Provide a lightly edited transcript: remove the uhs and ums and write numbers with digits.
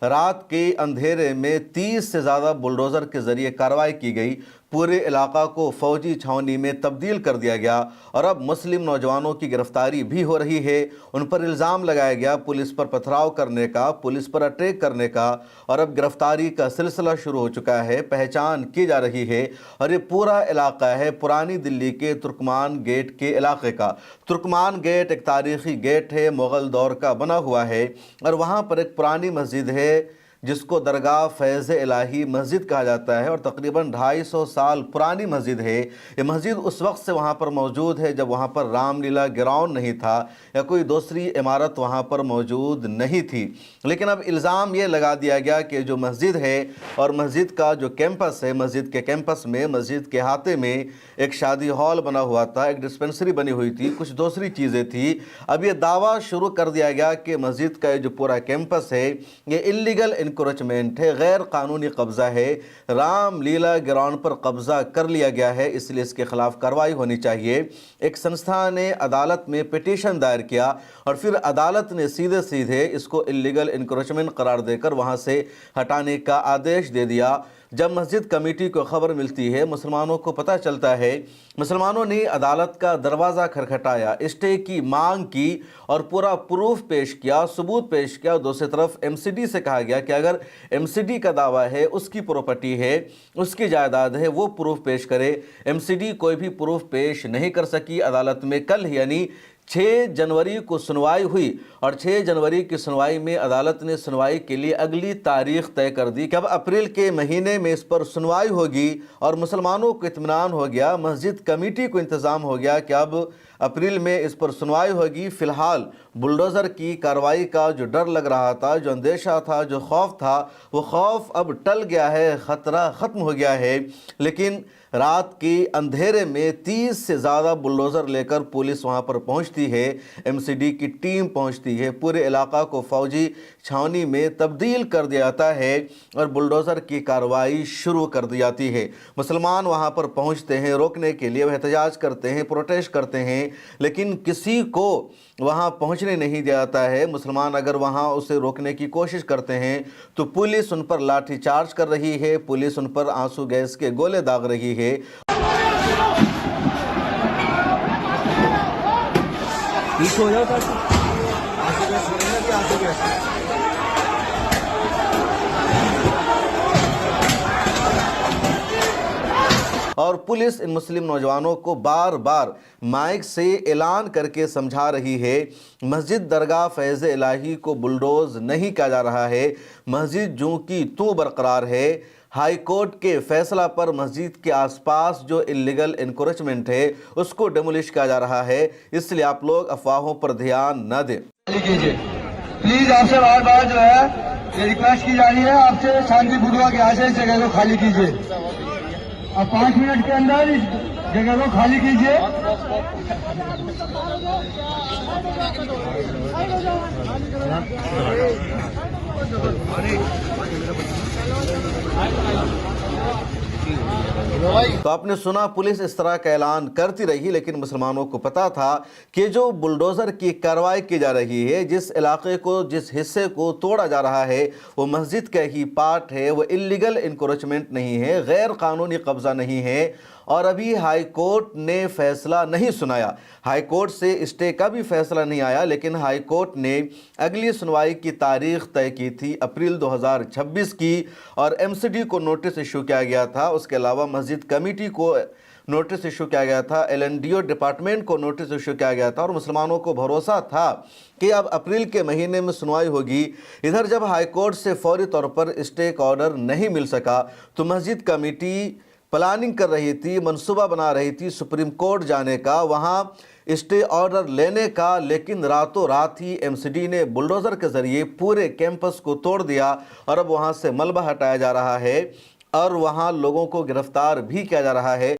रात के अंधेरे में 30 से ज़्यादा बुलडोज़र के ज़रिए कार्रवाई की गई। पूरे इलाका को फौजी छावनी में तब्दील कर दिया गया और अब मुस्लिम नौजवानों की गिरफ्तारी भी हो रही है। उन पर इल्ज़ाम लगाया गया पुलिस पर पथराव करने का, पुलिस पर अटैक करने का, और अब गिरफ्तारी का सिलसिला शुरू हो चुका है। पहचान की जा रही है और ये पूरा इलाका है पुरानी दिल्ली के तुर्कमान गेट के इलाके का। तुर्कमान गेट एक तारीख़ी गेट है, मुग़ल दौर का बना हुआ है और वहाँ पर एक पुरानी मस्जिद है जिसको दरगाह फैज़ इलाही मस्जिद कहा जाता है और तकरीबन 250 साल पुरानी मस्जिद है। ये मस्जिद उस वक्त से वहाँ पर मौजूद है जब वहाँ पर रामलीला ग्राउंड नहीं था या कोई दूसरी इमारत वहाँ पर मौजूद नहीं थी। लेकिन अब इल्ज़ाम ये लगा दिया गया कि जो मस्जिद है और मस्जिद का जो कैंपस है, मस्जिद के कैंपस में, मस्जिद के अहाते में एक शादी हॉल बना हुआ था, एक डिस्पेंसरी बनी हुई थी, कुछ दूसरी चीज़ें थी। अब ये दावा शुरू कर दिया गया कि मस्जिद का जो पूरा कैंपस है ये इल्लीगल इंक्रोचमेंट है, गैर कानूनी कब्ज़ा है, रामलीला ग्राउंड पर कब्ज़ा कर लिया गया है, इसलिए इसके खिलाफ कार्रवाई होनी चाहिए। एक संस्था ने अदालत में पिटीशन दायर किया और फिर अदालत ने सीधे सीधे इसको इल्लीगल इंक्रोचमेंट करार देकर वहाँ से हटाने का आदेश दे दिया। जब मस्जिद कमेटी को खबर मिलती है, मुसलमानों को पता चलता है, मुसलमानों ने अदालत का दरवाज़ा खटखटाया, स्टे की मांग की और पूरा प्रूफ पेश किया, सबूत पेश किया। दूसरी तरफ एमसीडी से कहा गया कि अगर एमसीडी का दावा है, उसकी प्रॉपर्टी है, उसकी जायदाद है, वो प्रूफ पेश करे। एमसीडी कोई भी प्रूफ पेश नहीं कर सकी। अदालत में कल यानी 6 जनवरी को सुनवाई हुई और 6 जनवरी की सुनवाई में अदालत ने सुनवाई के लिए अगली तारीख तय कर दी कि अब अप्रैल के महीने में इस पर सुनवाई होगी और मुसलमानों को इत्मीनान हो गया, मस्जिद कमेटी को इंतज़ाम हो गया कि अब अप्रैल में इस पर सुनवाई होगी। फ़िलहाल बुलडोज़र की कार्रवाई का जो डर लग रहा था, जो अंदेशा था, जो खौफ था, वो खौफ अब टल गया है, ख़तरा ख़त्म हो गया है। लेकिन रात के अंधेरे में 30 से ज़्यादा बुलडोज़र लेकर पुलिस वहाँ पर पहुँचती है, एमसीडी की टीम पहुँचती है, पूरे इलाका को फ़ौजी छावनी में तब्दील कर दिया जाता है और बुलडोज़र की कार्रवाई शुरू कर दी जाती है। मुसलमान वहाँ पर पहुँचते हैं, रोकने के लिए वह एहतजाज करते हैं, प्रोटेस्ट करते हैं, लेकिन किसी को वहाँ पहुँचने नहीं दिया जाता है। मुसलमान अगर वहाँ उसे रोकने की कोशिश करते हैं तो पुलिस उन पर लाठी चार्ज कर रही है, पुलिस उन पर आंसू गैस के गोले दाग रही है। और पुलिस इन मुस्लिम नौजवानों को बार बार माइक से ऐलान करके समझा रही है मस्जिद दरगाह फैज़ इलाही को बुलडोज़ नहीं किया जा रहा है, मस्जिद जो की तो बरकरार है। हाई कोर्ट के फैसला पर मस्जिद के आसपास जो इल्लीगल इंक्रोचमेंट है उसको डेमोलिश किया जा रहा है, इसलिए आप लोग अफवाहों पर ध्यान न दें। प्लीज आपसे बार बार जो है ये रिक्वेस्ट की जा रही है, आपसे शांतिपूर्वक यहाँ से इस जगह को खाली कीजिए। अब 5 मिनट के अंदर इस जगह को खाली कीजिए। तो आपने सुना, पुलिस इस तरह का ऐलान करती रही, लेकिन मुसलमानों को पता था कि जो बुलडोज़र की कार्रवाई की जा रही है, जिस इलाके को, जिस हिस्से को तोड़ा जा रहा है, वो मस्जिद का ही पार्ट है, वो इल्लीगल इंक्रोचमेंट नहीं है, गैर कानूनी कब्ज़ा नहीं है। और अभी हाई कोर्ट ने फैसला नहीं सुनाया, हाई कोर्ट से स्टे का भी फैसला नहीं आया, लेकिन हाई कोर्ट ने अगली सुनवाई की तारीख तय की थी अप्रैल 2026 की और एमसीडी को नोटिस इशू किया गया था। उसके अलावा मस्जिद कमेटी को नोटिस इशू किया गया था, एलएनडीओ डिपार्टमेंट को नोटिस इशू किया गया था और मुसलमानों को भरोसा था कि अब अप्रैल के महीने में सुनवाई होगी। इधर जब हाई कोर्ट से फौरी तौर पर स्टे का ऑर्डर नहीं मिल सका तो मस्जिद कमेटी प्लानिंग कर रही थी, मंसूबा बना रही थी सुप्रीम कोर्ट जाने का, वहाँ स्टे ऑर्डर लेने का, लेकिन रातों रात ही एमसीडी ने बुलडोज़र के ज़रिए पूरे कैंपस को तोड़ दिया और अब वहाँ से मलबा हटाया जा रहा है और वहाँ लोगों को गिरफ्तार भी किया जा रहा है।